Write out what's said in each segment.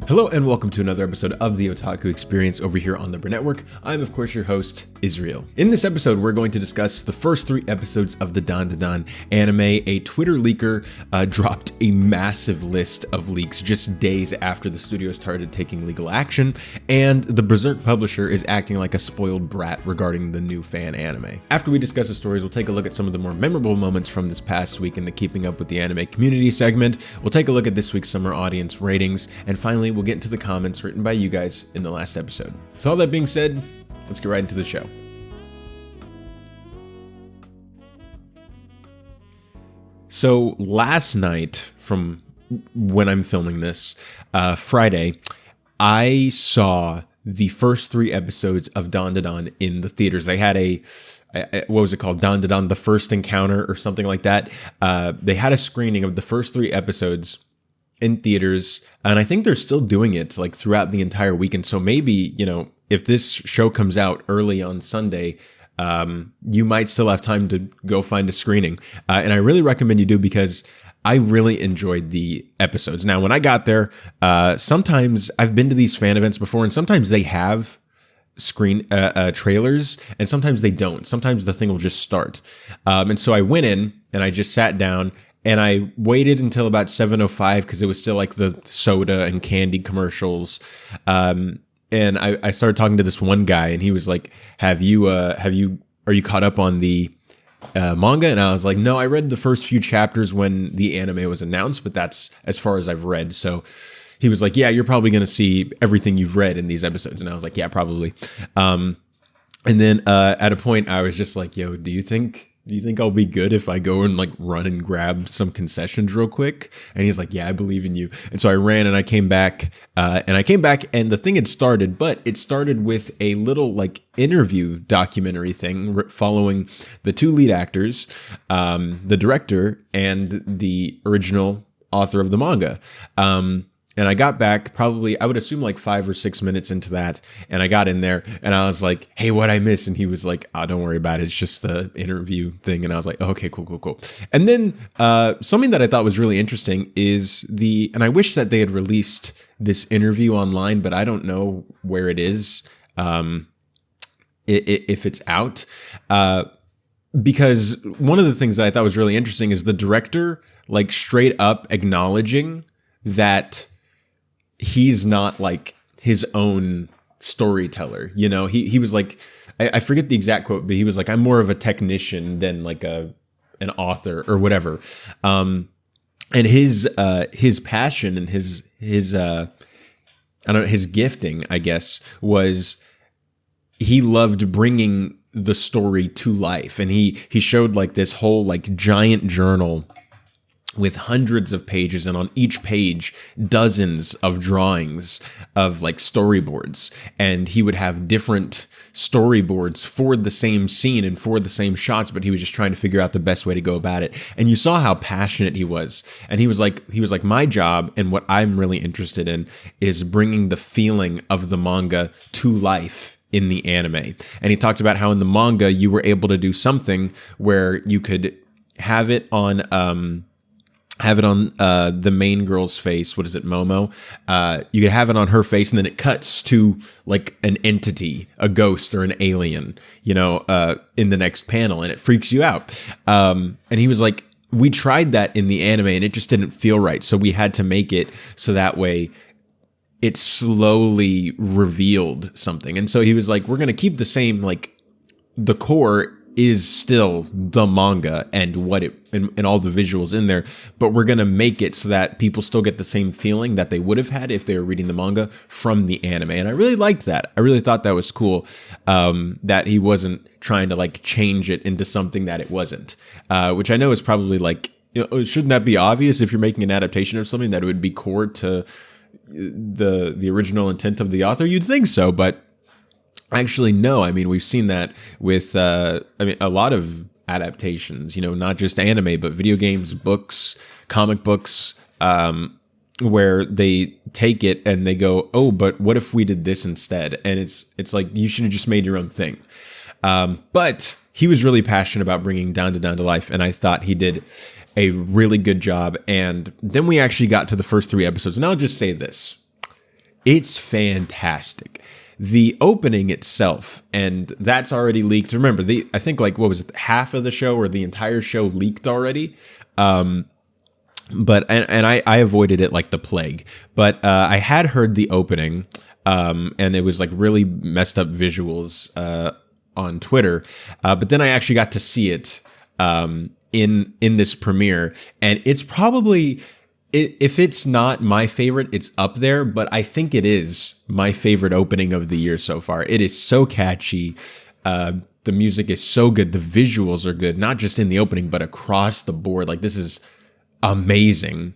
Hello and welcome to another episode of the Otaku Experience over here on the Burnett Network. I'm of course your host, Israel. In this episode, we're going to discuss the first 3 episodes of the Dandadan anime. A Twitter leaker dropped a massive list of leaks just days after the studio started taking legal action, and the Berserk publisher is acting like a spoiled brat regarding the new fan anime. After we discuss the stories, we'll take a look at some of the more memorable moments from this past week in the Keeping Up with the Anime Community segment. We'll take a look at this week's summer audience ratings, and finally, we'll get into the comments written by you guys in the last episode. So all that being said, let's get right into the show. So last night, from when I'm filming this, Friday, I saw the first 3 episodes of Dandadan in the theaters. They had what was it called? Dandadan, The First Encounter or something like that. They had a screening of the first 3 episodes in theaters, and I think they're still doing it like throughout the entire weekend. So maybe, if this show comes out early on Sunday, you might still have time to go find a screening. And I really recommend you do, because I really enjoyed the episodes. Now, when I got there, sometimes I've been to these fan events before, and sometimes they have trailers, and sometimes they don't. Sometimes the thing will just start. And so I went in and I just sat down, and I waited until about 7:05 because it was still like the soda and candy commercials. And I started talking to this one guy, and he was like, are you caught up on the manga? And I was like, no, I read the first few chapters when the anime was announced, but that's as far as I've read. So he was like, yeah, you're probably going to see everything you've read in these episodes. And I was like, yeah, probably. And then at a point I was just like, yo, do you think I'll be good if I go and like run and grab some concessions real quick? And he's like, yeah, I believe in you. And so I ran and I came back, and the thing had started, but it started with a little like interview documentary thing following the 2 lead actors, the director and the original author of the manga. And I got back probably, I would assume like 5 or 6 minutes into that. And I got in there and I was like, hey, what'd I miss? And he was like, oh, don't worry about it. It's just the interview thing. And I was like, oh, okay, cool. And then something that I thought was really interesting is and I wish that they had released this interview online, but I don't know where it is, if it's out. Because one of the things that I thought was really interesting is the director like straight up acknowledging that he's not like his own storyteller. He was like, I forget the exact quote, but he was like, I'm more of a technician than like an author or whatever. And his passion and his his gifting, I guess, was he loved bringing the story to life. And he showed like this whole like giant journal with hundreds of pages, and on each page, dozens of drawings of like storyboards. And he would have different storyboards for the same scene and for the same shots, but he was just trying to figure out the best way to go about it. And you saw how passionate he was. And he was like, my job and what I'm really interested in is bringing the feeling of the manga to life in the anime. And he talked about how in the manga, you were able to do something where you could have it on the main girl's face. What is it, Momo? You could have it on her face, and then it cuts to like an entity, a ghost or an alien, in the next panel, and it freaks you out. And he was like, we tried that in the anime, and it just didn't feel right. So we had to make it so that way it slowly revealed something. And so he was like, we're going to keep the same, like the core is still the manga and and all the visuals in there, but we're going to make it so that people still get the same feeling that they would have had if they were reading the manga from the anime. And I really liked that. I really thought that was cool, that he wasn't trying to like change it into something that it wasn't, which I know is probably like, shouldn't that be obvious if you're making an adaptation of something that it would be core to the original intent of the author? You'd think so, but actually, no. I mean, we've seen that with, a lot of adaptations, not just anime, but video games, books, comic books, where they take it and they go, oh, but what if we did this instead? And it's like, you should have just made your own thing. But he was really passionate about bringing Dandadan to life, and I thought he did a really good job. And then we actually got to the first 3 episodes. And I'll just say this. It's fantastic. The opening itself, and that's already leaked. Remember, I think like what was it, half of the show or the entire show leaked already. But I avoided it like the plague. But I had heard the opening, and it was like really messed up visuals on Twitter. But then I actually got to see it in this premiere, and it's probably, if it's not my favorite, it's up there. But I think it is my favorite opening of the year so far. It is so catchy. The music is so good. The visuals are good, not just in the opening, but across the board. Like, this is amazing.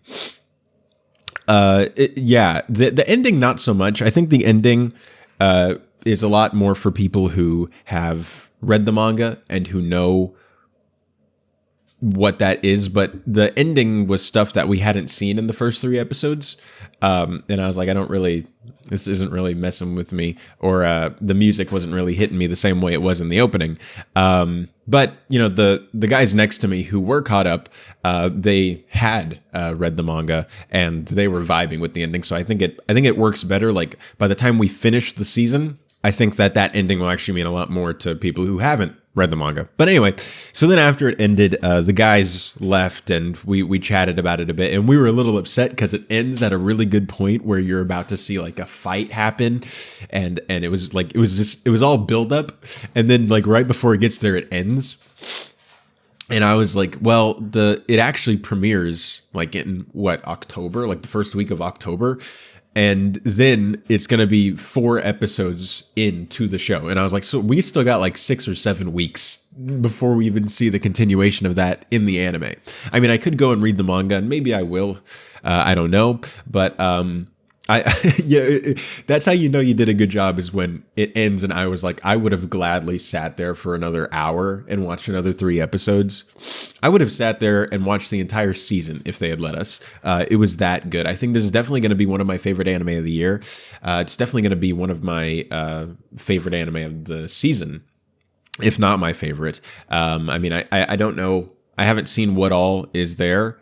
The ending, not so much. I think the ending is a lot more for people who have read the manga and who know what that is, but the ending was stuff that we hadn't seen in the first 3 episodes, and I was like, this isn't really messing with me, or the music wasn't really hitting me the same way it was in the opening. But you know, the guys next to me who were caught up, they had read the manga and they were vibing with the ending, so I think it works better. Like, by the time we finish the season, I think that ending will actually mean a lot more to people who haven't read the manga. But anyway, so then after it ended, the guys left and we chatted about it a bit, and we were a little upset because it ends at a really good point where you're about to see like a fight happen, and it was all build up, and then like right before it gets there, it ends. And I was like, well, it actually premieres like in October, like the first week of October. And then it's going to be 4 episodes into the show. And I was like, so we still got like 6 or 7 weeks before we even see the continuation of that in the anime. I mean, I could go and read the manga, and maybe I will. I don't know. But that's how you know you did a good job, is when it ends and I was like, I would have gladly sat there for another hour and watched another 3 episodes. I would have sat there and watched the entire season if they had let us. It was that good. I think this is definitely going to be one of my favorite anime of the year. It's definitely going to be one of my favorite anime of the season, if not my favorite. I mean, I don't know. I haven't seen what all is there.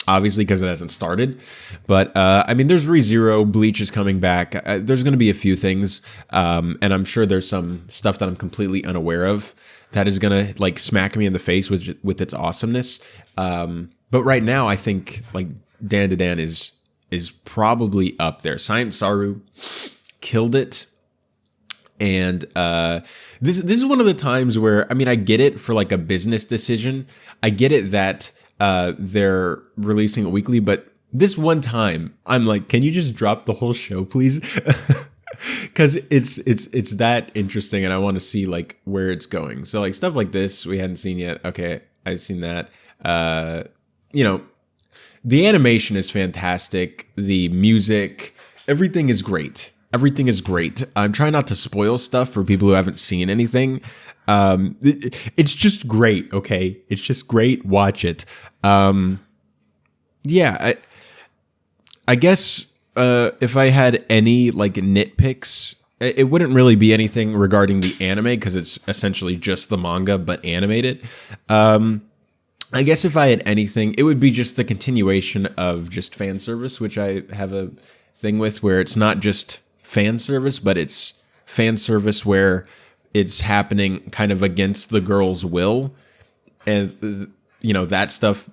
Obviously, because it hasn't started. But, I mean, there's ReZero, Bleach is coming back. There's going to be a few things. And I'm sure there's some stuff that I'm completely unaware of that is going to, like, smack me in the face with its awesomeness. But right now, I think, like, Dandadan is probably up there. Science Saru killed it. And this is one of the times where, I mean, I get it for, like, a business decision. I get it that they're releasing it weekly, but this one time I'm like, can you just drop the whole show, please? Because it's that interesting, and I want to see like where it's going. So like stuff like this we hadn't seen yet. Okay, I've seen that. You know, the animation is fantastic. The music, everything is great. Everything is great. I'm trying not to spoil stuff for people who haven't seen anything. It's just great. Okay. It's just great. Watch it. Yeah, I guess, if I had any like nitpicks, it wouldn't really be anything regarding the anime, because it's essentially just the manga, but animated. I guess if I had anything, it would be just the continuation of just fan service, which I have a thing with, where it's not just fan service, but it's fan service where it's happening kind of against the girl's will. And, you know, that stuff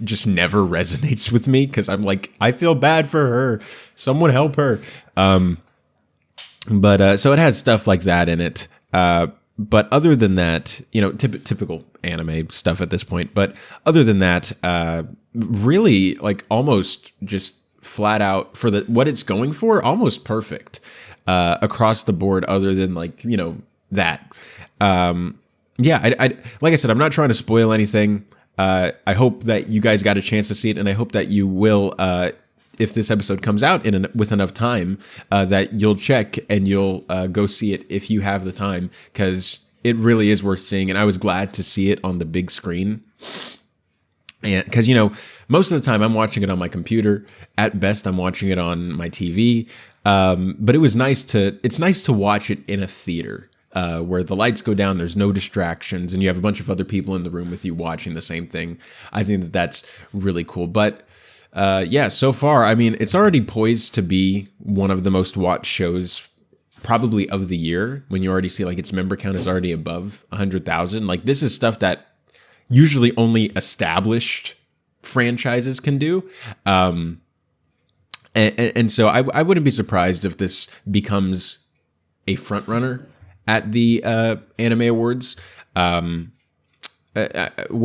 just never resonates with me, because I'm like, I feel bad for her. Someone help her. But so it has stuff like that in it. But other than that, you know, typical anime stuff at this point. But other than that, really, like, almost just flat out for what it's going for, almost perfect across the board. Other than, like, you know, that. Yeah, I like I said, I'm not trying to spoil anything. I hope that you guys got a chance to see it, and I hope that you will, if this episode comes out with enough time, that you'll check and you'll go see it if you have the time, because it really is worth seeing. And I was glad to see it on the big screen. And because, you know, most of the time I'm watching it on my computer. At best, I'm watching it on my TV. But it's nice to watch it in a theater. Where the lights go down, there's no distractions, and you have a bunch of other people in the room with you watching the same thing. I think that's really cool. But Yeah, so far, I mean, it's already poised to be one of the most watched shows probably of the year, when you already see like its member count is already above 100,000. Like, this is stuff that usually only established franchises can do. And so I wouldn't be surprised if this becomes a front runner at the Anime Awards. What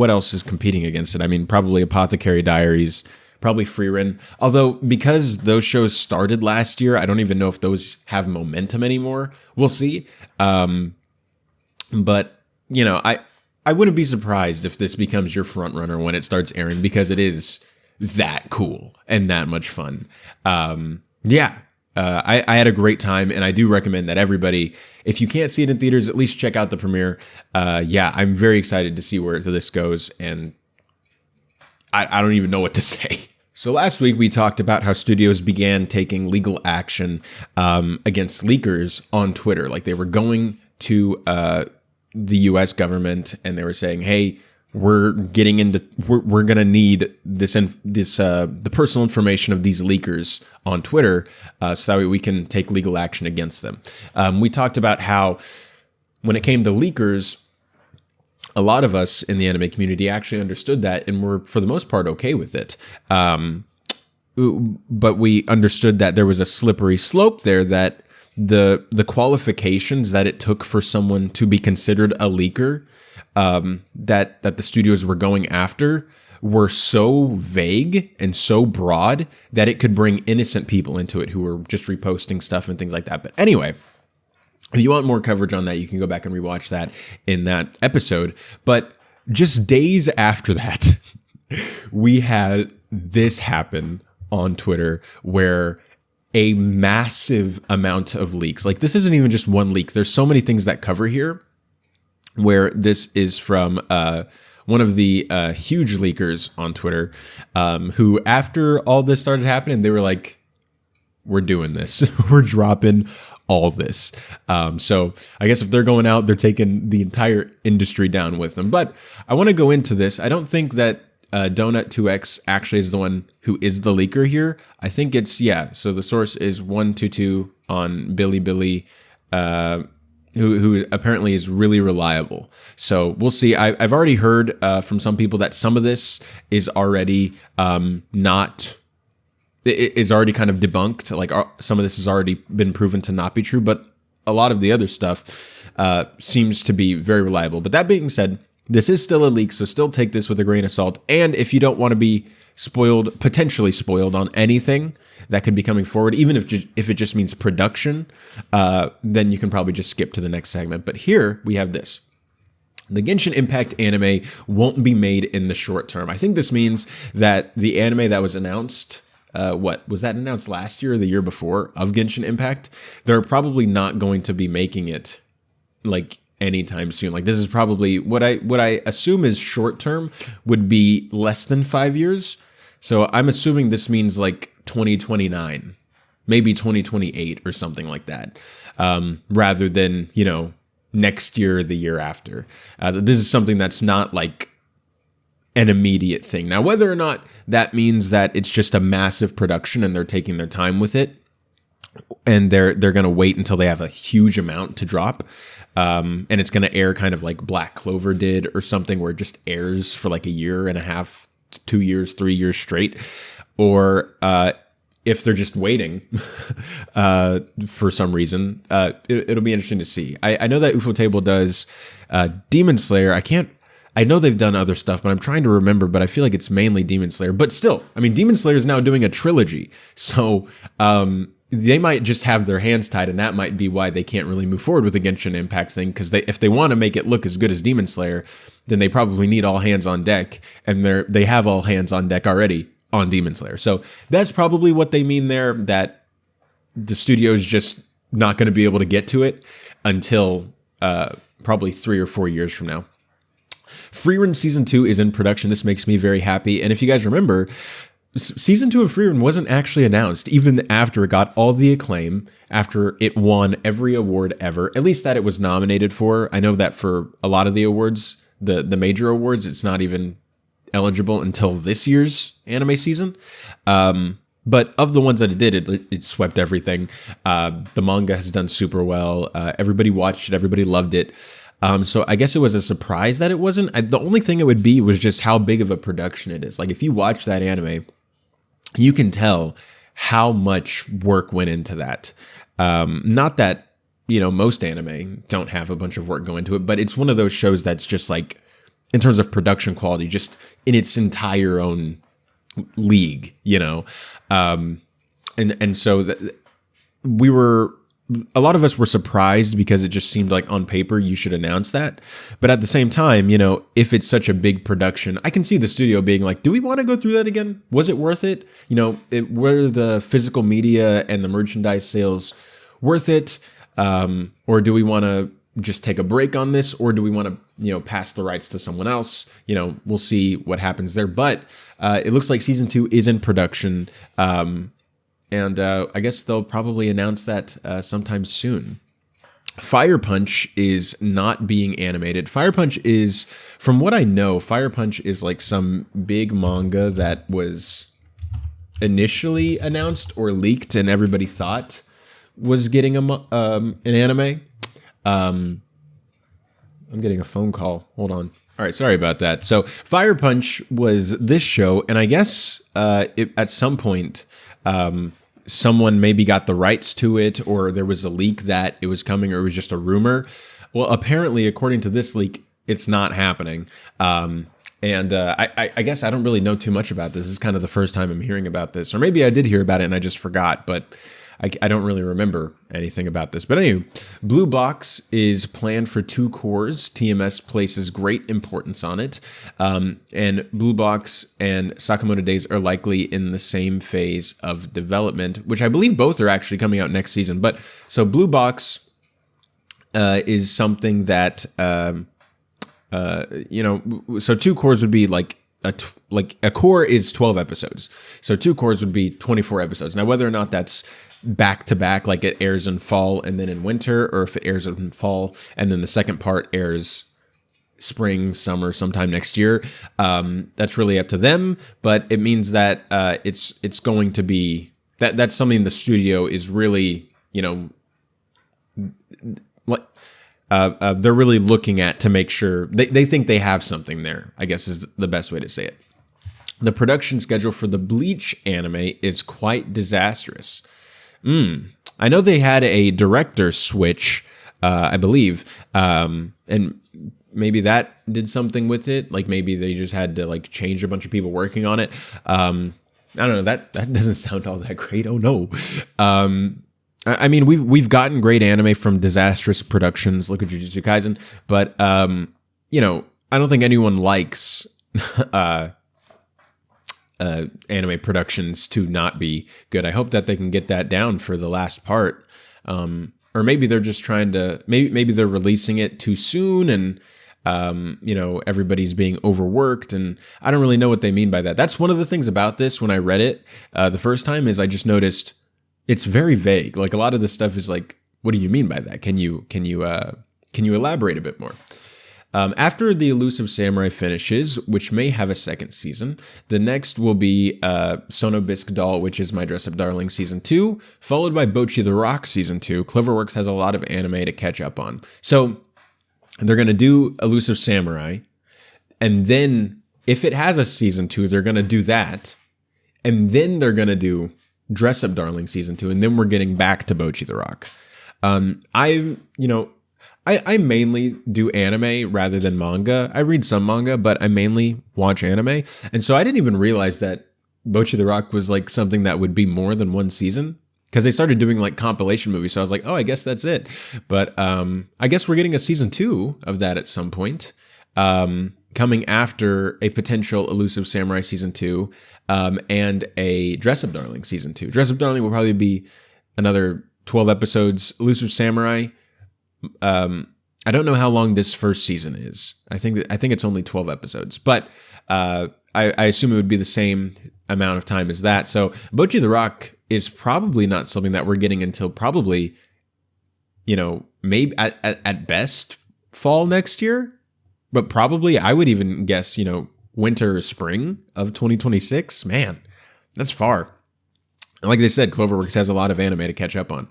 else is competing against it? I mean, probably Apothecary Diaries, probably Frieren. Although, because those shows started last year, I don't even know if those have momentum anymore. We'll see. But, you know, I wouldn't be surprised if this becomes your front runner when it starts airing, because it is that cool and that much fun. I had a great time, and I do recommend that everybody, if you can't see it in theaters, at least check out the premiere. I'm very excited to see where this goes, and I don't even know what to say. So last week we talked about how studios began taking legal action against leakers on Twitter. Like, they were going to the U.S. government, and they were saying, "Hey, we're going to need the personal information of these leakers on Twitter, so that way we can take legal action against them." We talked about how when it came to leakers, a lot of us in the anime community actually understood that and were, for the most part, okay with it. But we understood that there was a slippery slope there, that the qualifications that it took for someone to be considered a leaker, that the studios were going after, were so vague and so broad that it could bring innocent people into it who were just reposting stuff and things like that. But anyway, if you want more coverage on that, you can go back and rewatch that in that episode. But just days after that, we had this happen on Twitter, where a massive amount of leaks, like, this isn't even just one leak. There's so many things that cover here, where this is from one of the huge leakers on Twitter, who, after all this started happening, they were like, "We're doing this. We're dropping all this." So I guess if they're going out, they're taking the entire industry down with them. But I want to go into this. I don't think that Donut2X actually is the one who is the leaker here. I think it's, so the source is 122 on Bilibili, who apparently is really reliable. So we'll see. I've already heard from some people that some of this is already is already kind of debunked. Like, some of this has already been proven to not be true, but a lot of the other stuff seems to be very reliable. But that being said, this is still a leak, so still take this with a grain of salt. And if you don't want to be potentially spoiled on anything that could be coming forward, even if it just means production, then you can probably just skip to the next segment. But here we have this. The Genshin Impact anime won't be made in the short term. I think this means that the anime that was announced, what was that announced last year or the year before, of Genshin Impact, they're probably not going to be making it like anytime soon. Like, this is probably what I assume is short term would be less than 5 years. So I'm assuming this means like 2029, maybe 2028 or something like that, rather than, next year or the year after. This is something that's not like an immediate thing. Now, whether or not that means that it's just a massive production and they're taking their time with it, and they're going to wait until they have a huge amount to drop, and it's going to air kind of like Black Clover did or something, where it just airs for like a year and a half, 2 years, 3 years straight, or if they're just waiting for some reason, it'll be interesting to see. I know that Ufotable does Demon Slayer. I know they've done other stuff, but I'm trying to remember, but I feel like it's mainly Demon Slayer. But still, I mean, Demon Slayer is now doing a trilogy, so they might just have their hands tied, and that might be why they can't really move forward with the Genshin Impact thing, because if they want to make it look as good as Demon Slayer, then they probably need all hands on deck, and they have all hands on deck already on Demon Slayer. So that's probably what they mean there, that the studio is just not going to be able to get to it until probably 3 or 4 years from now. Frieren Season 2 is in production. This makes me very happy. And if you guys remember, Season 2 of Frieren wasn't actually announced, even after it got all the acclaim, after it won every award ever, at least that it was nominated for. I know that for a lot of the awards, the major awards, it's not even eligible until this year's anime season. But of the ones that it did, it swept everything. The manga has done super well. Everybody watched it. Everybody loved it. So I guess it was a surprise that it wasn't. The only thing it would be was just how big of a production it is. Like if you watch that anime, you can tell how much work went into that. Not that, most anime don't have a bunch of work go into it, but it's one of those shows that's just like, in terms of production quality, just in its entire own league, and so a lot of us were surprised because it just seemed like on paper you should announce that. But at the same time, if it's such a big production, I can see the studio being like, do we want to go through that again? Was it worth it? Were the physical media and the merchandise sales worth it? Or do we want to just take a break on this? Or do we want to, pass the rights to someone else? We'll see what happens there. But it looks like season 2 is in production. And I guess they'll probably announce that sometime soon. Fire Punch is not being animated. Fire Punch is, from what I know, Fire Punch is like some big manga that was initially announced or leaked and everybody thought was getting an anime. I'm getting a phone call. Hold on. All right, sorry about that. So Fire Punch was this show, and I guess at some point someone maybe got the rights to it, or there was a leak that it was coming, or it was just a rumor. Well, apparently, according to this leak, it's not happening. I guess I don't really know too much about this. This is kind of the first time I'm hearing about this. Or maybe I did hear about it and I just forgot, but I don't really remember anything about this. But anyway, Blue Box is planned for 2 cores. TMS places great importance on it. And Blue Box and Sakamoto Days are likely in the same phase of development, which I believe both are actually coming out next season. But so Blue Box is something that, so 2 cores would be like a core is 12 episodes. So 2 cores would be 24 episodes. Now, whether or not that's back to back, like it airs in fall and then in winter, or if it airs in fall and then the second part airs spring, summer, sometime next year, that's really up to them. But it means that it's going to be that's something the studio is really, they're really looking at to make sure they think they have something there, I guess is the best way to say it. The production schedule for the Bleach anime is quite disastrous. I know they had a director switch, I believe, and maybe that did something with it. Like maybe they just had to like change a bunch of people working on it. I don't know. That doesn't sound all that great. Oh no. I mean, we've gotten great anime from disastrous productions. Look at Jujutsu Kaisen, but I don't think anyone likes anime productions to not be good. I hope that they can get that down for the last part, or maybe they're just trying to maybe they're releasing it too soon, and everybody's being overworked, and I don't really know what they mean by that. That's one of the things about this when I read it the first time is I just noticed it's very vague. Like a lot of this stuff is like, what do you mean by that? Can you elaborate a bit more? After The Elusive Samurai finishes, which may have a second season, the next will be Sono Bisque Doll, which is My Dress Up Darling Season 2, followed by Bocchi the Rock Season 2. Cloverworks has a lot of anime to catch up on. So they're going to do Elusive Samurai, and then if it has a Season 2, they're going to do that, and then they're going to do Dress Up Darling Season 2, and then we're getting back to Bocchi the Rock. I mainly do anime rather than manga. I read some manga, but I mainly watch anime. And so I didn't even realize that Bocchi the Rock was like something that would be more than one season, because they started doing like compilation movies. So I was like, oh, I guess that's it. But I guess we're getting a season 2 of that at some point, coming after a potential Elusive Samurai Season 2 and a Dress Up Darling Season 2. Dress Up Darling will probably be another 12 episodes. Elusive Samurai, I don't know how long this first season is. I think it's only 12 episodes, but I assume it would be the same amount of time as that. So Bocchi the Rock is probably not something that we're getting until probably, maybe at best fall next year, but probably I would even guess, winter or spring of 2026. Man, that's far. Like they said, Cloverworks has a lot of anime to catch up on.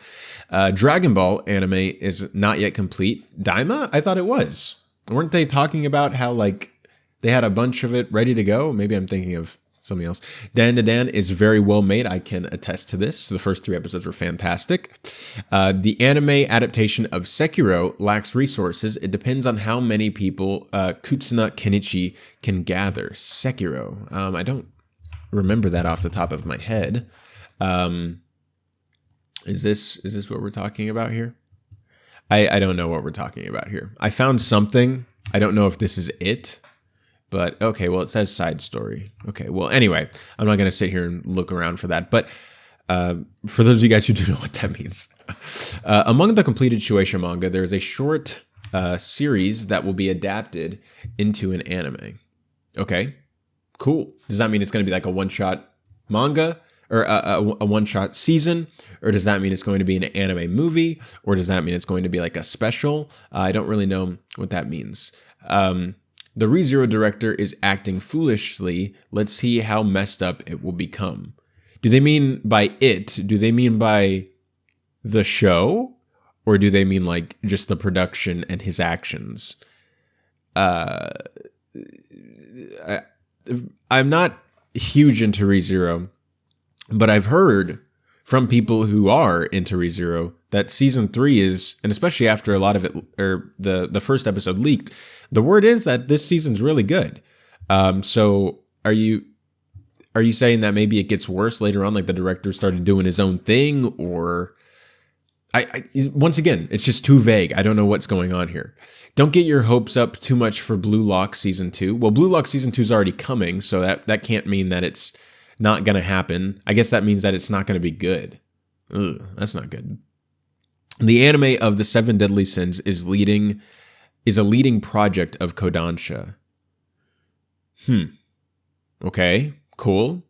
Dragon Ball anime is not yet complete. Daima? I thought it was. Weren't they talking about how like they had a bunch of it ready to go? Maybe I'm thinking of something else. Dandadan is very well made. I can attest to this. The first 3 episodes were fantastic. The anime adaptation of Sekiro lacks resources. It depends on how many people Kutsuna Kenichi can gather. Sekiro. I don't remember that off the top of my head. Is this what we're talking about here? I don't know what we're talking about here. I found something. I don't know if this is it, but okay. Well, it says side story. Okay. Well, anyway, I'm not going to sit here and look around for that, but, for those of you guys who do know what that means, among the completed Shueisha manga, there's a short, series that will be adapted into an anime. Okay. Cool. Does that mean it's going to be like a one-shot manga? Or a one-shot season? Or does that mean it's going to be an anime movie? Or does that mean it's going to be like a special? I don't really know what that means. The ReZero director is acting foolishly. Let's see how messed up it will become. Do they mean by it? Do they mean by the show? Or do they mean like just the production and his actions? I'm not huge into ReZero, but I've heard from people who are into ReZero that season 3 is, and especially after a lot of it, or the first episode leaked, the word is that this season's really good. So are you saying that maybe it gets worse later on, like the director started doing his own thing, or once again, it's just too vague. I don't know what's going on here. Don't get your hopes up too much for Blue Lock season 2. Well, Blue Lock season 2 is already coming, so that can't mean that it's not going to happen. I guess that means that it's not going to be good. Ugh, that's not good. The anime of the 7 Deadly Sins is a leading project of Kodansha. Okay, cool.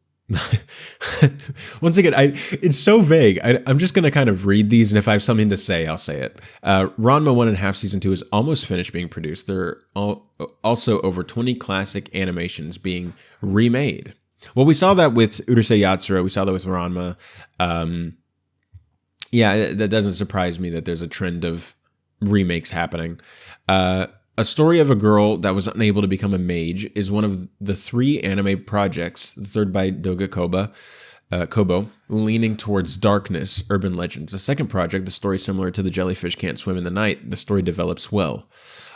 Once again, it's so vague. I'm just going to kind of read these, and if I have something to say, I'll say it. Ranma 1.5 Season 2 is almost finished being produced. There are also over 20 classic animations being remade. Well, we saw that with Urusei Yatsura. We saw that with Ranma. Yeah, that doesn't surprise me that there's a trend of remakes happening. A Story of a Girl That Was Unable to Become a Mage is one of the 3 anime projects, the third by Doga Kobo, leaning towards darkness, urban legends. The second project, the story similar to The Jellyfish Can't Swim in the Night, the story develops well.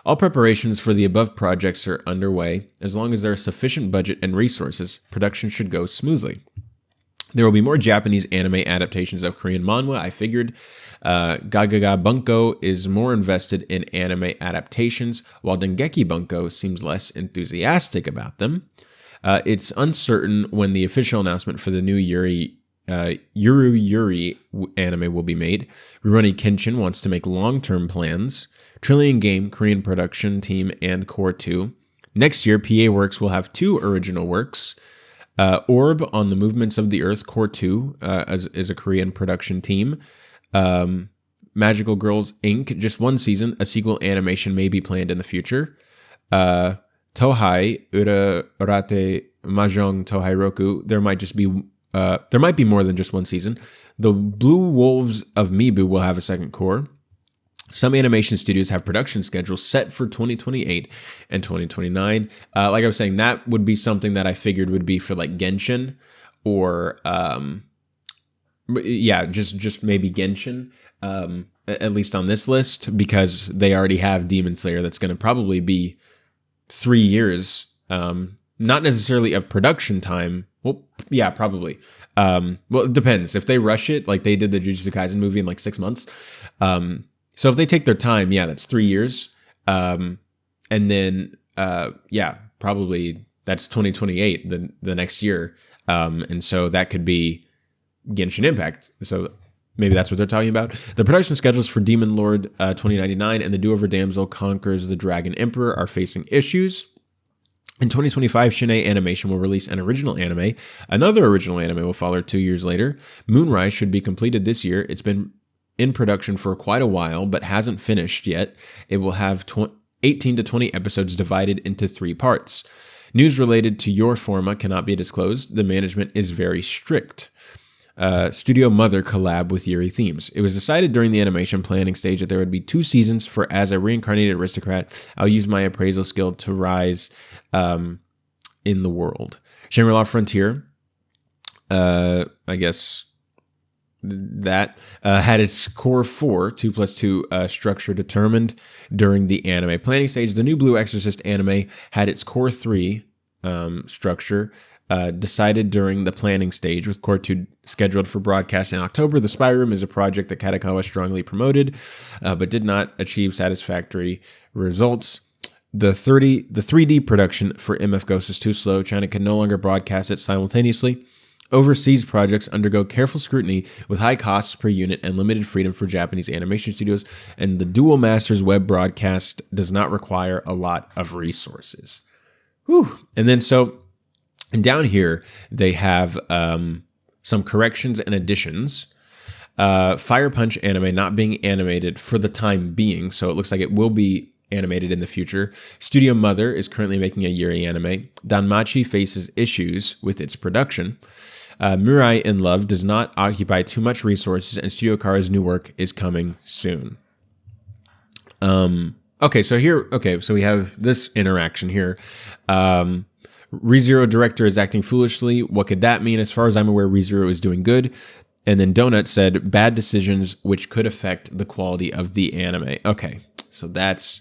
All preparations for the above projects are underway. As long as there are sufficient budget and resources, production should go smoothly. There will be more Japanese anime adaptations of Korean manhwa. I figured Gagaga Bunko is more invested in anime adaptations, while Dengeki Bunko seems less enthusiastic about them. It's uncertain when the official announcement for the new Yuri anime will be made. Rurouni Kenshin wants to make long-term plans. Trillion Game, Korean production team, and Core 2. Next year, PA Works will have 2 original works. Orb on the Movements of the Earth, Core 2, is a Korean production team. Magical Girls Inc., just 1 season. A sequel animation may be planned in the future. Tohai, Urarate, Mahjong, Tohai Roku. There might be more than just 1 season. The Blue Wolves of Mibu will have a second core. Some animation studios have production schedules set for 2028 and 2029. Like I was saying, that would be something that I figured would be for like Genshin or, just maybe Genshin, at least on this list, because they already have Demon Slayer. That's going to probably be 3 years, not necessarily of production time. Well, yeah, probably. Well, it depends. If they rush it, like they did the Jujutsu Kaisen movie in like 6 months, so if they take their time, yeah, that's 3 years. And then, probably that's 2028, the next year. And so that could be Genshin Impact. So maybe that's what they're talking about. The production schedules for Demon Lord 2099 and The Do-Over Damsel Conquers the Dragon Emperor are facing issues. In 2025, Shinee Animation will release an original anime. Another original anime will follow 2 years later. Moonrise should be completed this year. It's been in production for quite a while, but hasn't finished yet. It will have 18 to 20 episodes divided into 3 parts. News related to your forma cannot be disclosed. The management is very strict. Studio Mother collab with Yuri themes. It was decided during the animation planning stage that there would be 2 seasons for As a Reincarnated Aristocrat, I'll use my appraisal skill to rise in the world. Shangri-La Frontier, I guess that had its core 4, 2+2 structure determined during the anime planning stage. The new Blue Exorcist anime had its core 3 structure decided during the planning stage, with core 2 scheduled for broadcast in October. The Spy Room is a project that Katakawa strongly promoted, but did not achieve satisfactory results. The 3D production for MF Ghost is too slow. China can no longer broadcast it simultaneously. Overseas projects undergo careful scrutiny with high costs per unit and limited freedom for Japanese animation studios, and the Dual Masters web broadcast does not require a lot of resources. Whew. And then and down here, they have some corrections and additions. Fire Punch anime not being animated for the time being, so it looks like it will be animated in the future. Studio Mother is currently making a Yuri anime. Danmachi faces issues with its production. Mirai in Love does not occupy too much resources, and Studio Kara's new work is coming soon. So we have this interaction here. ReZero director is acting foolishly. What could that mean? As far as I'm aware, ReZero is doing good. And then Donut said, bad decisions which could affect the quality of the anime. Okay, so that's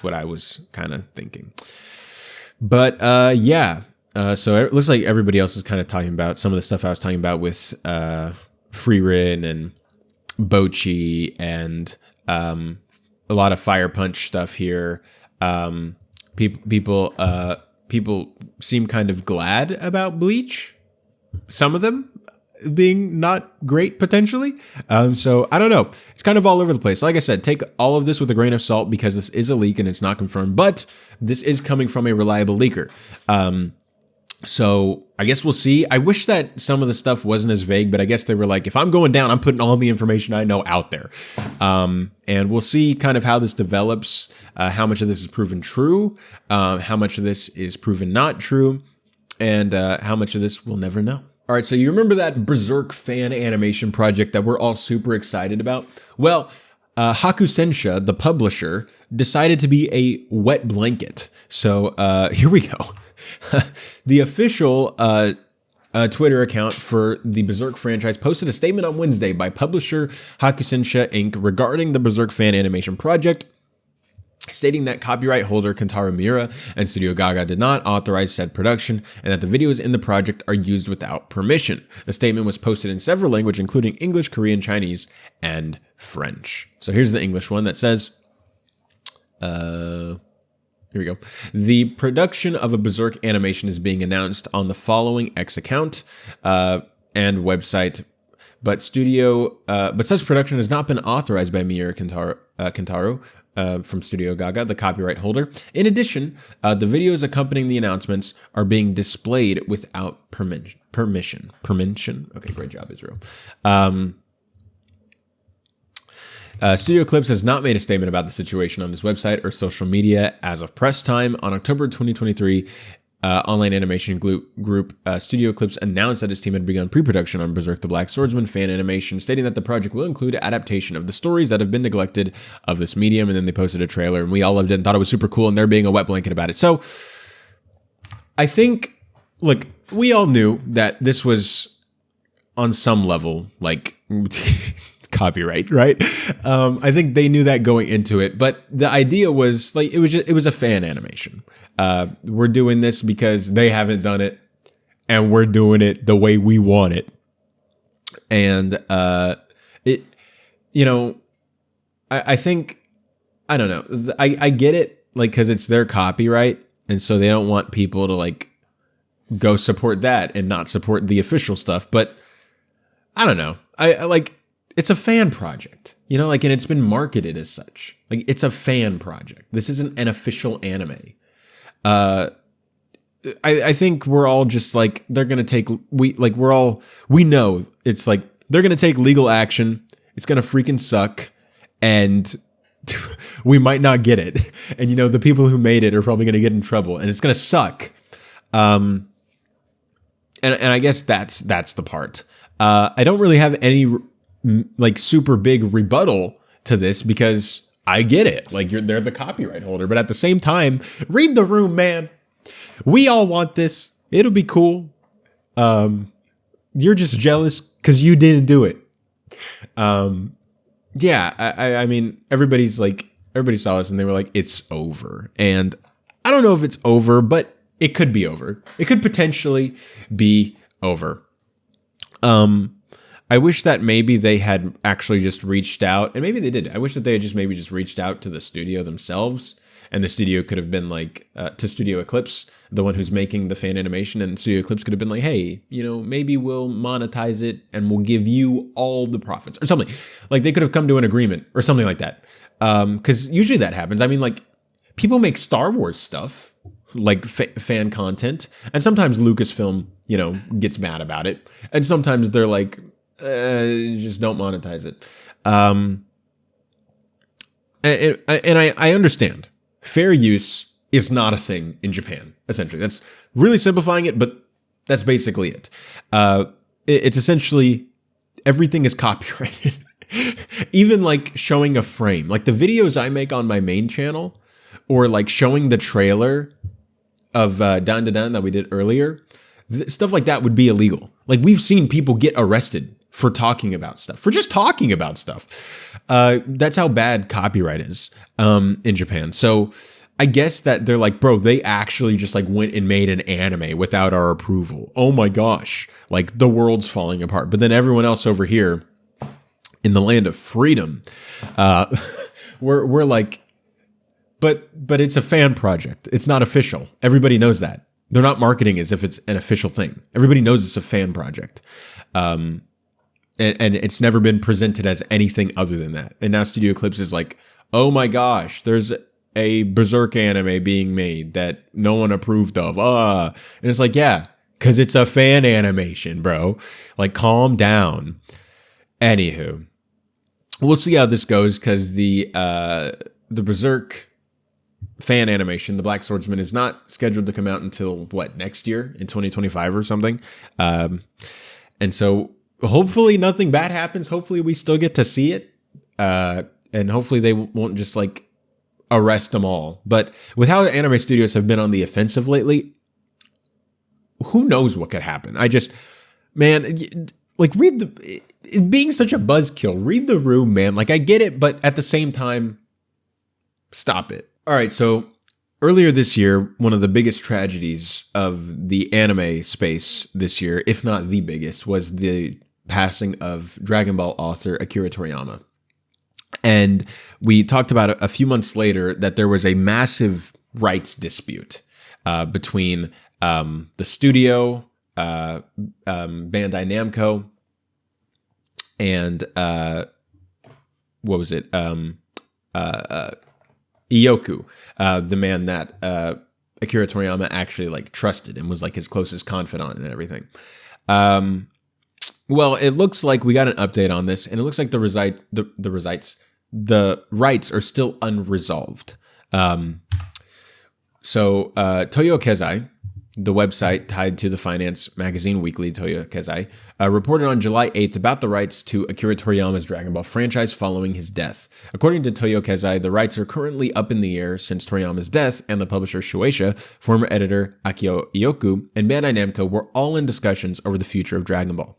what I was kind of thinking. But so it looks like everybody else is kind of talking about some of the stuff I was talking about with Freerin and Bochi and a lot of Fire Punch stuff here. People seem kind of glad about Bleach. Some of them being not great potentially. So I don't know. It's kind of all over the place. Like I said, take all of this with a grain of salt because this is a leak and it's not confirmed, but this is coming from a reliable leaker. So I guess we'll see. I wish that some of the stuff wasn't as vague, but I guess they were like, if I'm going down, I'm putting all the information I know out there. And we'll see kind of how this develops, how much of this is proven true, how much of this is proven not true, and how much of this we'll never know. All right, so you remember that Berserk fan animation project that we're all super excited about? Well, Hakusensha, the publisher, decided to be a wet blanket. So here we go. The official Twitter account for the Berserk franchise posted a statement on Wednesday by publisher Hakusensha Inc. regarding the Berserk fan animation project, stating that copyright holder Kentaro Miura and Studio Gaga did not authorize said production and that the videos in the project are used without permission. The statement was posted in several languages, including English, Korean, Chinese, and French. So here's the English one that says, here we go. The production of a Berserk animation is being announced on the following X account and website, but such production has not been authorized by Meyer Kentaro from Studio Gaga, the copyright holder. In addition, the videos accompanying the announcements are being displayed without permission. Okay, great job, Israel. Studio Clips has not made a statement about the situation on his website or social media as of press time. On October 2023, online animation group Studio Clips announced that his team had begun pre-production on Berserk the Black Swordsman fan animation, stating that the project will include adaptation of the stories that have been neglected of this medium. And then they posted a trailer, and we all loved it and thought it was super cool, and they're being a wet blanket about it. So I think, look, we all knew that this was on some level like copyright, right? I think they knew that going into it, but the idea was like it was a fan animation. We're doing this because they haven't done it, and we're doing it the way we want it. And I think, I don't know. I get it, like, because it's their copyright, and so they don't want people to like go support that and not support the official stuff. But I don't know. I like. It's a fan project, and it's been marketed as such. Like, it's a fan project. This isn't an official anime. I think we're all just like, they're going to take, we know it's like, they're going to take legal action. It's going to freaking suck. And we might not get it. And, the people who made it are probably going to get in trouble, and it's going to suck. And I guess that's the part. I don't really have any like super big rebuttal to this because I get it. Like they're the copyright holder, but at the same time, read the room, man. We all want this. It'll be cool. You're just jealous because you didn't do it. Yeah, I mean, everybody saw this and they were like, it's over. And I don't know if it's over, but it could be over. It could potentially be over. I wish that maybe they had actually just reached out, and maybe they did. I wish that they had just maybe just reached out to the studio themselves, and the studio could have been like, to Studio Eclipse, the one who's making the fan animation, and Studio Eclipse could have been like, hey, maybe we'll monetize it and we'll give you all the profits or something. Like they could have come to an agreement or something like that. Because usually that happens. I mean, like people make Star Wars stuff, like fan content, and sometimes Lucasfilm, gets mad about it, and sometimes they're like, just don't monetize it. And I understand. Fair use is not a thing in Japan, essentially. That's really simplifying it, but that's basically it. It's essentially everything is copyrighted. Even like showing a frame. Like the videos I make on my main channel, or like showing the trailer of Dandadan that we did earlier, stuff like that would be illegal. Like we've seen people get arrested for talking about stuff, for just talking about stuff. That's how bad copyright is in Japan. So I guess that they're like, bro, they actually just like went and made an anime without our approval. Oh my gosh, like the world's falling apart. But then everyone else over here in the land of freedom, we're like, but it's a fan project. It's not official. Everybody knows that. They're not marketing as if it's an official thing. Everybody knows it's a fan project. And it's never been presented as anything other than that. And now Studio Eclipse is like, oh my gosh, there's a Berserk anime being made that no one approved of. And it's like, yeah, because it's a fan animation, bro. Like, calm down. Anywho, we'll see how this goes, because the Berserk fan animation, The Black Swordsman, is not scheduled to come out until next year in 2025 or something. And so hopefully nothing bad happens. Hopefully we still get to see it. And hopefully they won't just like arrest them all. But with how the anime studios have been on the offensive lately, who knows what could happen? Like it being such a buzzkill, read the room, man. Like I get it, but at the same time, stop it. All right, so earlier this year, one of the biggest tragedies of the anime space this year, if not the biggest, was the passing of Dragon Ball author Akira Toriyama. And we talked about a few months later that there was a massive rights dispute between the studio, Bandai Namco, and what was it? Iyoku, the man that Akira Toriyama actually like trusted and was like his closest confidant and everything. Well, it looks like we got an update on this, and it looks like the rights are still unresolved. So Toyo Kezai, the website tied to the finance magazine weekly Toyo Kezai, reported on July 8th about the rights to Akira Toriyama's Dragon Ball franchise following his death. According to Toyo Kezai, the rights are currently up in the air since Toriyama's death, and the publisher Shueisha, former editor Akio Iyoku, and Bandai Namco were all in discussions over the future of Dragon Ball.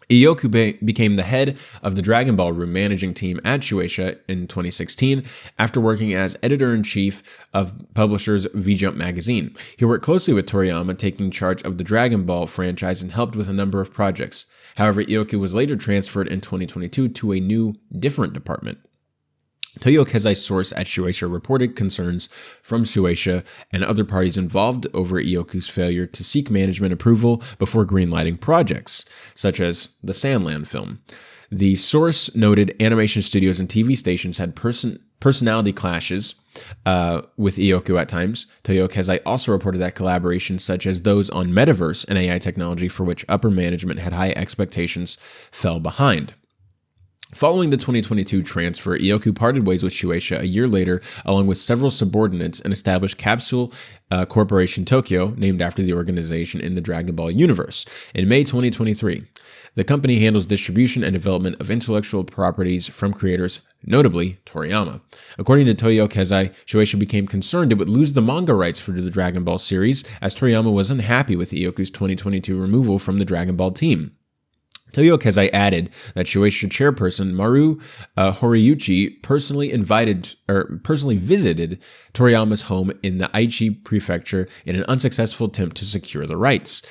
Iyoku became the head of the Dragon Ball Room managing team at Shueisha in 2016 after working as editor-in-chief of publishers V-Jump magazine. He worked closely with Toriyama, taking charge of the Dragon Ball franchise and helped with a number of projects. However, Iyoku was later transferred in 2022 to a new, different department. Toyo Kezai's source at Shueisha reported concerns from Shueisha and other parties involved over Iyoku's failure to seek management approval before greenlighting projects, such as the Sandland film. The source noted animation studios and TV stations had personality clashes with Iyoku at times. Toyo Kezai also reported that collaborations such as those on metaverse and AI technology, for which upper management had high expectations, fell behind. Following the 2022 transfer, Ioku parted ways with Shueisha a year later, along with several subordinates, and established Capsule Corporation Tokyo, named after the organization in the Dragon Ball universe, in May 2023. The company handles distribution and development of intellectual properties from creators, notably Toriyama. According to Toyo Kezai, Shueisha became concerned it would lose the manga rights for the Dragon Ball series, as Toriyama was unhappy with Ioku's 2022 removal from the Dragon Ball team. Toyo Kezai added that Shueisha chairperson Maru Horiuchi personally visited Toriyama's home in the Aichi prefecture in an unsuccessful attempt to secure the rights.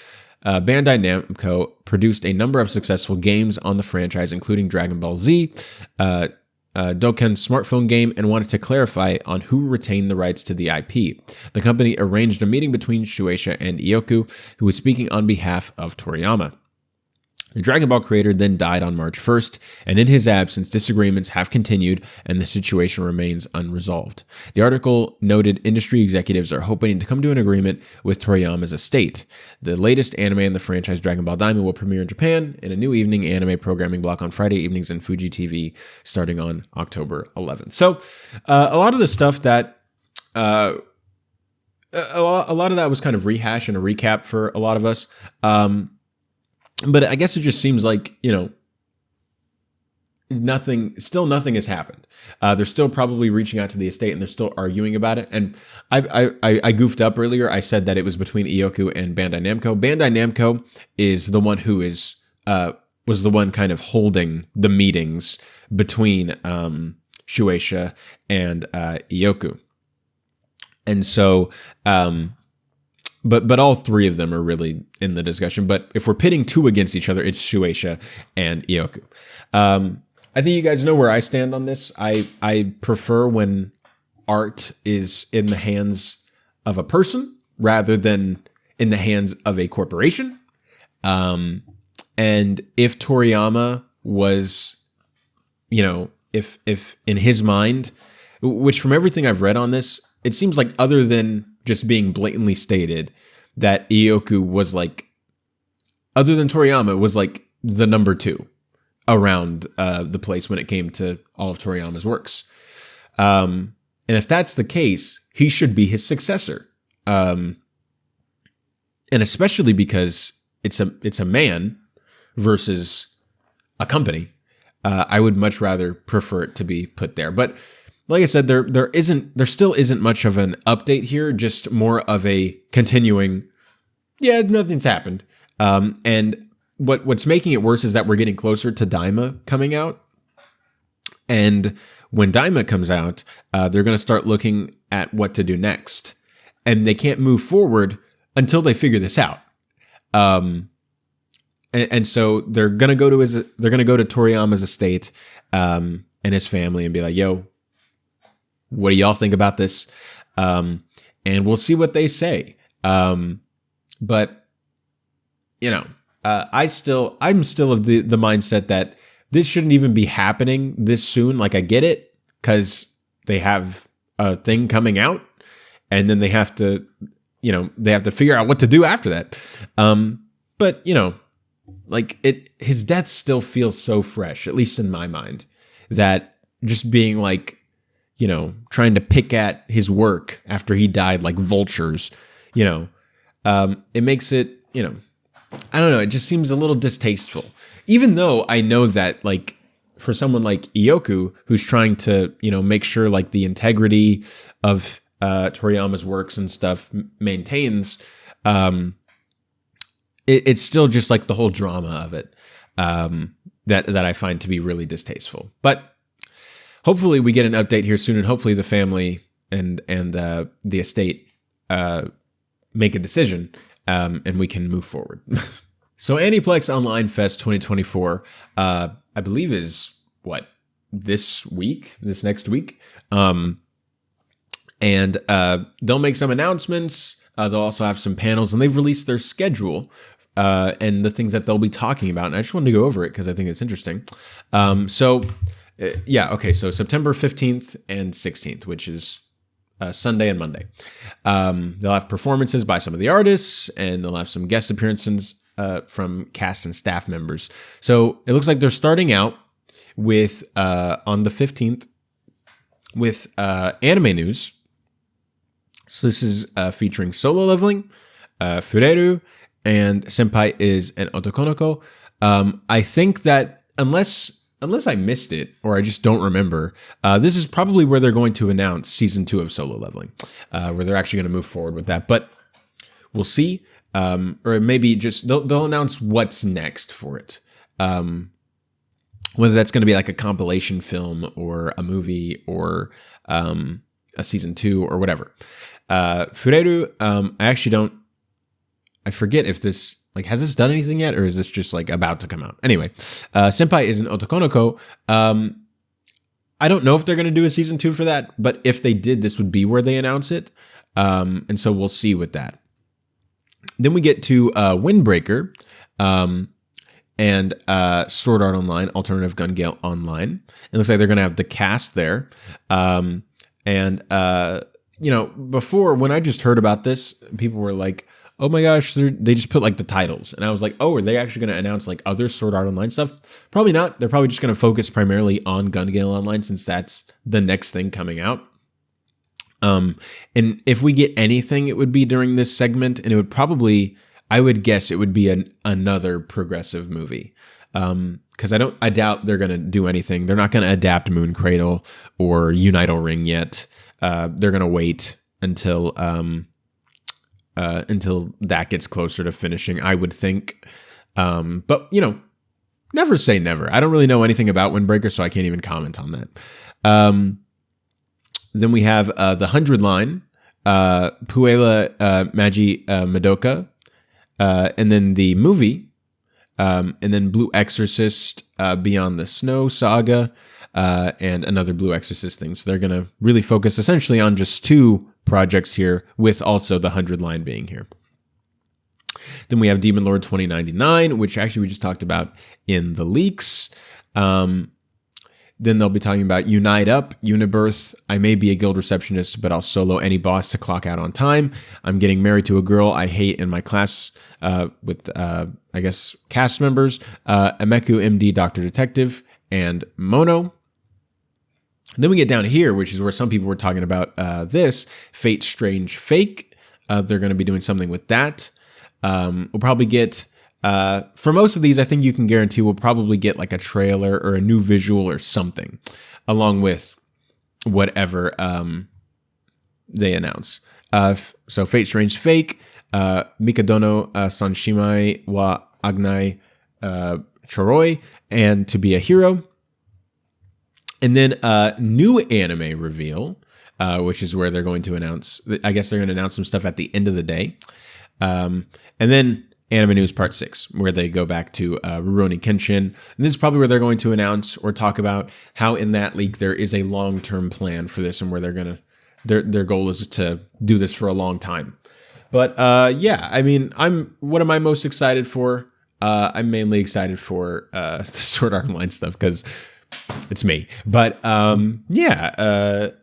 Bandai Namco produced a number of successful games on the franchise, including Dragon Ball Z, Dokkan smartphone game, and wanted to clarify on who retained the rights to the IP. The company arranged a meeting between Shueisha and Ioku, who was speaking on behalf of Toriyama. The Dragon Ball creator then died on March 1st, and in his absence, disagreements have continued and the situation remains unresolved. The article noted industry executives are hoping to come to an agreement with Toriyama's estate. The latest anime in the franchise, Dragon Ball Daima, will premiere in Japan in a new evening anime programming block on Friday evenings in Fuji TV starting on October 11th. So a lot of the stuff that... a lot of that was kind of rehash and a recap for a lot of us. But I guess it just seems like, nothing has happened. They're still probably reaching out to the estate and they're still arguing about it. And I goofed up earlier. I said that it was between Ioku and Bandai Namco. Bandai Namco is the one who was the one kind of holding the meetings between Shueisha and Ioku. And so, But all three of them are really in the discussion. But if we're pitting two against each other, it's Shueisha and Ioku. I think you guys know where I stand on this. I prefer when art is in the hands of a person rather than in the hands of a corporation. And if Toriyama was, if in his mind, which from everything I've read on this, it seems like other than just being blatantly stated that Ioku was other than Toriyama, was the number two around the place when it came to all of Toriyama's works. And if that's the case, he should be his successor. And especially because it's a man versus a company. I would much rather prefer it to be put there. But like I said, there still isn't much of an update here, just more of a continuing, nothing's happened. And what's making it worse is that we're getting closer to Daima coming out. And when Daima comes out, they're going to start looking at what to do next. And they can't move forward until they figure this out. And so they're going to go to Toriyama's estate and his family and be like, yo, what do y'all think about this? And we'll see what they say. But I'm still of the mindset that this shouldn't even be happening this soon. I get it because they have a thing coming out and then they have to figure out what to do after that. But his death still feels so fresh, at least in my mind, that just being trying to pick at his work after he died like vultures, it makes it, I don't know. It just seems a little distasteful, even though I know that for someone like Ioku, who's trying to, make sure the integrity of Toriyama's works and stuff maintains, it's still just the whole drama of it that I find to be really distasteful. But hopefully we get an update here soon, and hopefully the family and the estate make a decision, and we can move forward. So Aniplex Online Fest 2024, I believe is this next week. And they'll make some announcements. They'll also have some panels, and they've released their schedule and the things that they'll be talking about. And I just wanted to go over it because I think it's interesting. So September 15th and 16th, which is Sunday and Monday. They'll have performances by some of the artists, and they'll have some guest appearances from cast and staff members. So it looks like they're starting out with on the 15th with anime news. So this is featuring Solo Leveling, Fureru, and Senpai is an Otokonoko. I think that unless I missed it or I just don't remember, this is probably where they're going to announce season 2 of Solo Leveling, where they're actually going to move forward with that. But we'll see, or maybe just they'll announce what's next for it. Whether that's going to be like a compilation film or a movie or a season 2 or whatever. Fureru, I forget if this, like, has this done anything yet, or is this just like about to come out? Anyway, Senpai is an Otokonoko. I don't know if they're going to do a season 2 for that, but if they did, this would be where they announce it. And so we'll see with that. Then we get to Windbreaker and Sword Art Online, Alternative Gun Gale Online. It looks like they're going to have the cast there. Before, when I just heard about this, people were like, oh my gosh, they just put like the titles. And I was like, oh, are they actually going to announce like other Sword Art Online stuff? Probably not. They're probably just going to focus primarily on Gun Gale Online since that's the next thing coming out. And if we get anything, it would be during this segment, and it would probably, I would guess it would be another progressive movie. Because I doubt they're going to do anything. They're not going to adapt Moon Cradle or Unital Ring yet. They're going to wait until that gets closer to finishing, I would think. But, never say never. I don't really know anything about Windbreaker, so I can't even comment on that. Then we have the 100 line, Puella Magi Madoka, and then the movie, and then Blue Exorcist, Beyond the Snow Saga, and another Blue Exorcist thing. So they're going to really focus essentially on just 2 projects here, with also the 100 line being here. Then we have Demon Lord 2099, which actually we just talked about in the leaks. Then they'll be talking about Unite Up, Unibirth. I may be a guild receptionist, but I'll solo any boss to clock out on time. I'm getting married to a girl I hate in my class with, cast members. Emeku, MD, Dr. Detective, and Mono. Then we get down here, which is where some people were talking about this, Fate Strange Fake. They're going to be doing something with that. We'll probably get... for most of these, I think you can guarantee we'll probably get like a trailer or a new visual or something along with whatever they announce. So Fate Strange Fake, Mikadono Sanshimai wa Agnai Choroi, and To Be a Hero. And then new anime reveal, which is where they're going to announce, I guess they're going to announce some stuff at the end of the day. And then Anime News Part 6, where they go back to Rurouni Kenshin. And this is probably where they're going to announce or talk about how in that leak there is a long-term plan for this and where they're going to, their goal is to do this for a long time. But what am I most excited for? I'm mainly excited for the Sword Art Online stuff because it's me. But I don't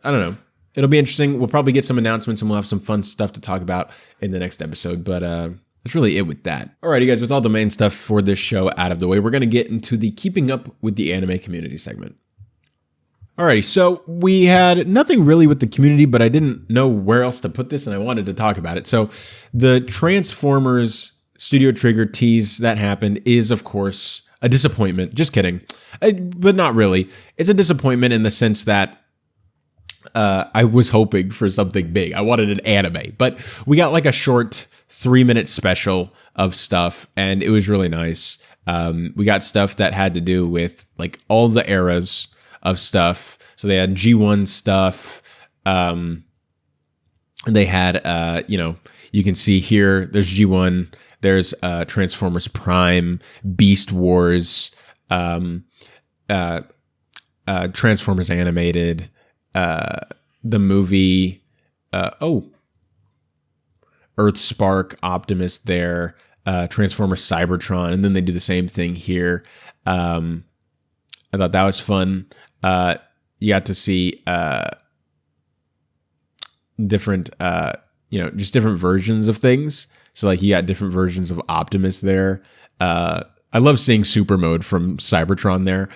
know. It'll be interesting. We'll probably get some announcements and we'll have some fun stuff to talk about in the next episode. But that's really it with that. Alrighty, guys, with all the main stuff for this show out of the way, we're going to get into the Keeping Up with the Anime Community segment. Alrighty, so we had nothing really with the community, but I didn't know where else to put this, and I wanted to talk about it. So the Transformers Studio Trigger tease that happened is, of course, a disappointment. Just kidding. But not really. It's a disappointment in the sense that I was hoping for something big. I wanted an anime, but we got like a short 3-minute special of stuff, and it was really nice. We got stuff that had to do with like all the eras of stuff. So they had G1 stuff. They had, you can see here, there's G1, there's Transformers Prime, Beast Wars, Transformers Animated, the movie, Earthspark, Optimus there, Transformers Cybertron, and then they do the same thing here. I thought that was fun. You got to see different, just different versions of things. So like you got different versions of Optimus there. I love seeing Super Mode from Cybertron there.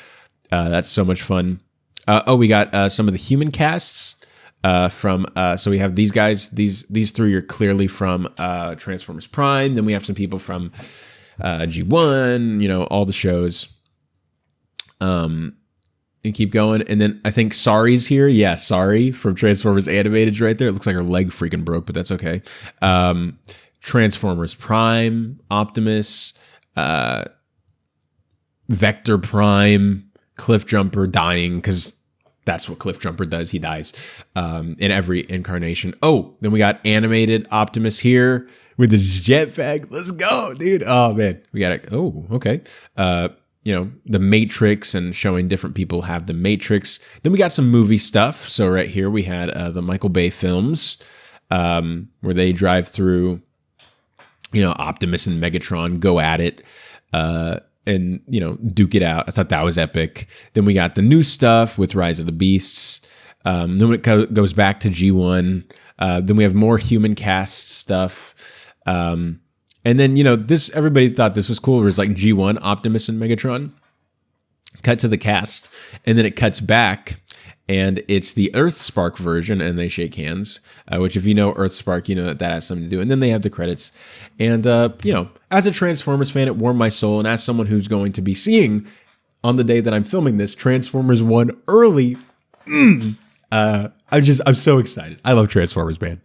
That's so much fun. We got some of the human casts from. So we have these guys. These three are clearly from Transformers Prime. Then we have some people from G1. You know, all the shows. And keep going. And then I think Sari's here. Yeah, Sari from Transformers Animated is right there. It looks like her leg freaking broke, but that's okay. Transformers Prime, Optimus, Vector Prime, Cliff Jumper dying, because that's what Cliff Jumper does. He dies in every incarnation. Oh, then we got animated Optimus here with the jetpack. Let's go, dude. Oh, man. We got it. Oh, okay. You know, the Matrix and showing different people have the Matrix. Then we got some movie stuff. So right here we had the Michael Bay films where they drive through, you know, Optimus and Megatron go at it and, you know, duke it out. I thought that was epic. Then we got the new stuff with Rise of the Beasts. Then when it goes back to G1, then we have more human cast stuff. And then, you know, this, everybody thought this was cool. It was like G1, Optimus and Megatron. Cut to the cast, and then it cuts back, and it's the Earthspark version, and they shake hands, which if you know Earthspark, you know that has something to do. And then they have the credits. And, you know, as a Transformers fan, it warmed my soul. And as someone who's going to be seeing, on the day that I'm filming this, Transformers 1 early, I'm so excited. I love Transformers, man.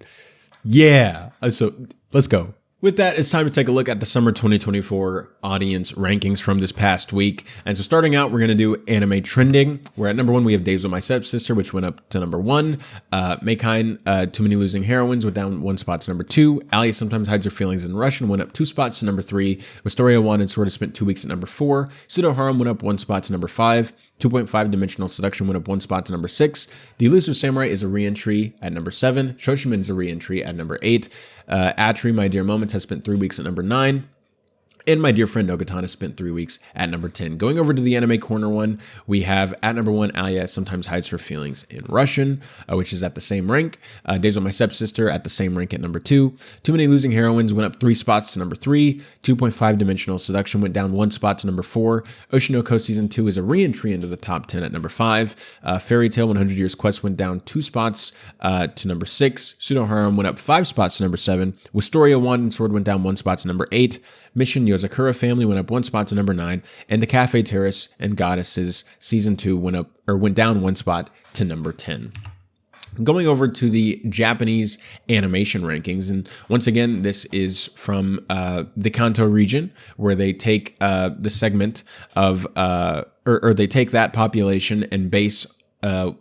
Yeah. So let's go. With that, it's time to take a look at the summer 2024 audience rankings from this past week. And so starting out, we're going to do anime trending. We're at number 1. We have Days with My Stepsister, which went up to number 1. Meikain, Too Many Losing Heroines, went down 1 spot to number 2. Alia Sometimes Hides Her Feelings in Russian, went up 2 spots to number 3. Wisteria Wanted Sword has spent 2 weeks at number 4. Pseudo Harem went up 1 spot to number 5. 2.5 Dimensional Seduction went up 1 spot to number 6. The Elusive Samurai is a re-entry at number 7. Shoshimen is a re-entry at number 8. Atri, My Dear Moments, has spent 3 weeks at number 9. And My Dear Friend Nogatana spent 3 weeks at number 10. Going over to the anime corner one, we have at number 1, Alia Sometimes Hides Her Feelings in Russian, which is at the same rank. Days with My Stepsister at the same rank at number 2. Too Many Losing Heroines went up 3 spots to number 3. 2.5 Dimensional Seduction went down 1 spot to number 4. Oshinoko Season 2 is a re-entry into the top 10 at number 5. Fairy Tail 100 Years Quest went down 2 spots to number 6. Pseudo Harem went up 5 spots to number 7. Wisteria Wand and Sword went down 1 spot to number 8. Mission Yozakura Family went up 1 spot to number 9, and The Cafe Terrace and Goddesses Season 2 went down 1 spot to number 10. Going over to the Japanese animation rankings, and once again, this is from the Kanto region, where they take the segment of, or they take that population and base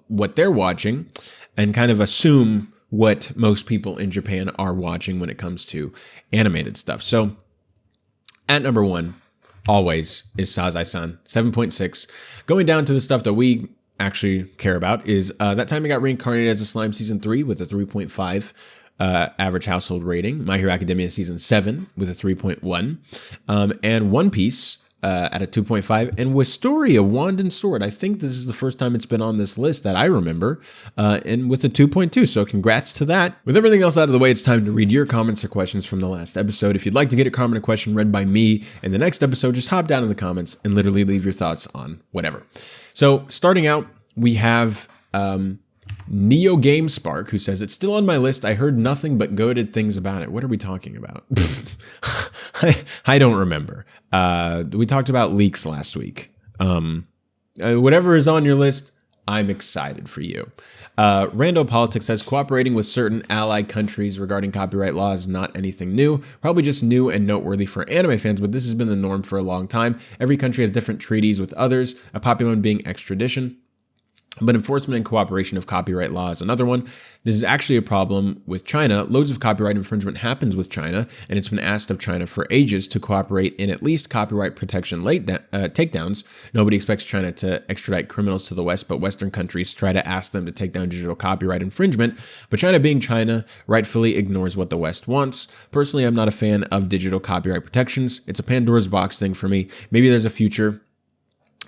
what they're watching, and kind of assume what most people in Japan are watching when it comes to animated stuff. So, at number 1, always, is Sazai-san, 7.6. Going down to the stuff that we actually care about is That Time I Got Reincarnated as a Slime Season 3 with a 3.5 average household rating. My Hero Academia Season 7 with a 3.1. And One Piece at a 2.5. And Wisteria Wand and Sword, I think this is the first time it's been on this list that I remember, and with a 2.2. So congrats to that. With everything else out of the way, it's time to read your comments or questions from the last episode. If you'd like to get a comment or question read by me in the next episode, just hop down in the comments and literally leave your thoughts on whatever. So starting out, we have Neo Game Spark, who says, it's still on my list. I heard nothing but goated things about it. What are we talking about? I don't remember. We talked about leaks last week. Whatever is on your list, I'm excited for you. Rando Politics says, cooperating with certain allied countries regarding copyright law is not anything new. Probably just new and noteworthy for anime fans, but this has been the norm for a long time. Every country has different treaties with others, a popular one being extradition. But enforcement and cooperation of copyright law is another one. This is actually a problem with China. Loads of copyright infringement happens with China, and it's been asked of China for ages to cooperate in at least copyright protection takedowns. Nobody expects China to extradite criminals to the West, but Western countries try to ask them to take down digital copyright infringement. But China, being China, rightfully ignores what the West wants. Personally, I'm not a fan of digital copyright protections. It's a Pandora's box thing for me. Maybe there's a future,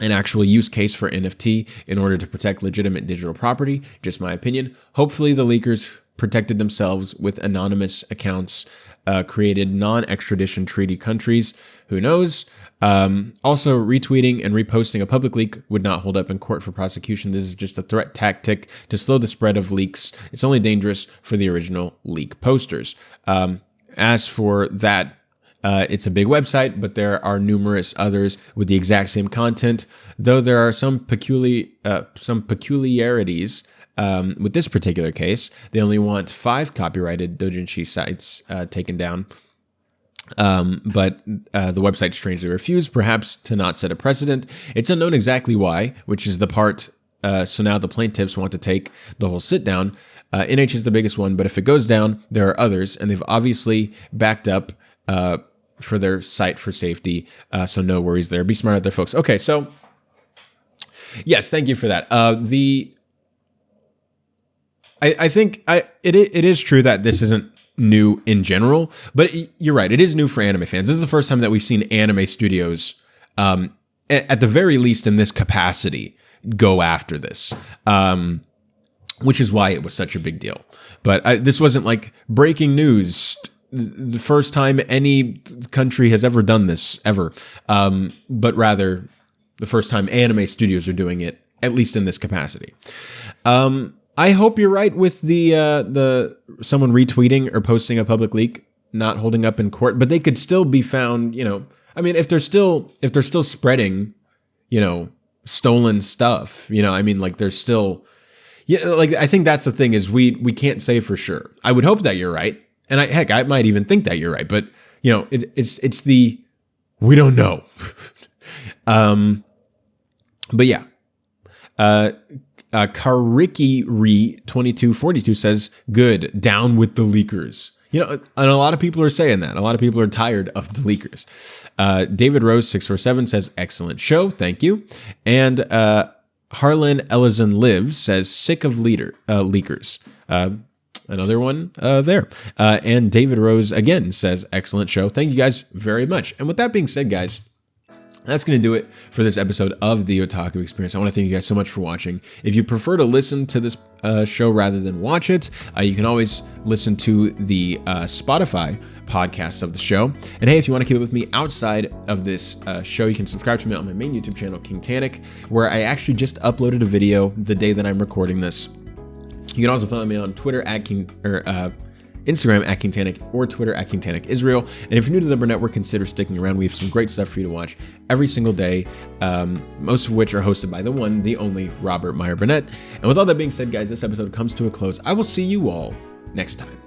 an actual use case for NFT in order to protect legitimate digital property. Just my opinion. Hopefully the leakers protected themselves with anonymous accounts created non-extradition treaty countries. Who knows? Also, retweeting and reposting a public leak would not hold up in court for prosecution. This is just a threat tactic to slow the spread of leaks. It's only dangerous for the original leak posters. As for that, it's a big website, but there are numerous others with the exact same content, though there are some peculiarities with this particular case. They only want 5 copyrighted doujinshi sites taken down. But the website strangely refused, perhaps to not set a precedent. It's unknown exactly why, which is the part. So now the plaintiffs want to take the whole sit down. NH is the biggest one, but if it goes down, there are others, and they've obviously backed up for their site for safety. So no worries there. Be smart out there, folks. Okay, so yes, thank you for that. I think it is true that this isn't new in general, but you're right. It is new for anime fans. This is the first time that we've seen anime studios, at the very least in this capacity, go after this, which is why it was such a big deal. But this wasn't like breaking news, the first time any country has ever done this, ever. But rather, the first time anime studios are doing it, at least in this capacity. I hope you're right with the someone retweeting or posting a public leak not holding up in court, but they could still be found, I mean, if they're still spreading, stolen stuff, like there's still, I think that's the thing is we can't say for sure. I would hope that you're right. And I might even think that you're right, but it's the, we don't know. But yeah, Kariki 2242 says, good, down with the leakers. And a lot of people are saying that. A lot of people are tired of the leakers. David Rose 647 says, excellent show. Thank you. And Harlan Ellison Lives says, sick of leakers. Another one there. And David Rose again says, excellent show. Thank you guys very much. And with that being said, guys, that's going to do it for this episode of the Otaku Experience. I want to thank you guys so much for watching. If you prefer to listen to this show rather than watch it, you can always listen to the Spotify podcast of the show. And hey, if you want to keep up with me outside of this show, you can subscribe to me on my main YouTube channel, King Tannic, where I actually just uploaded a video the day that I'm recording this. You can also follow me on Twitter at Instagram at King Tannic, or Twitter at King Tannic Israel. And if you're new to the Burnett, consider sticking around. We have some great stuff for you to watch every single day, most of which are hosted by the one, the only Robert Meyer Burnett. And with all that being said, guys, this episode comes to a close. I will see you all next time.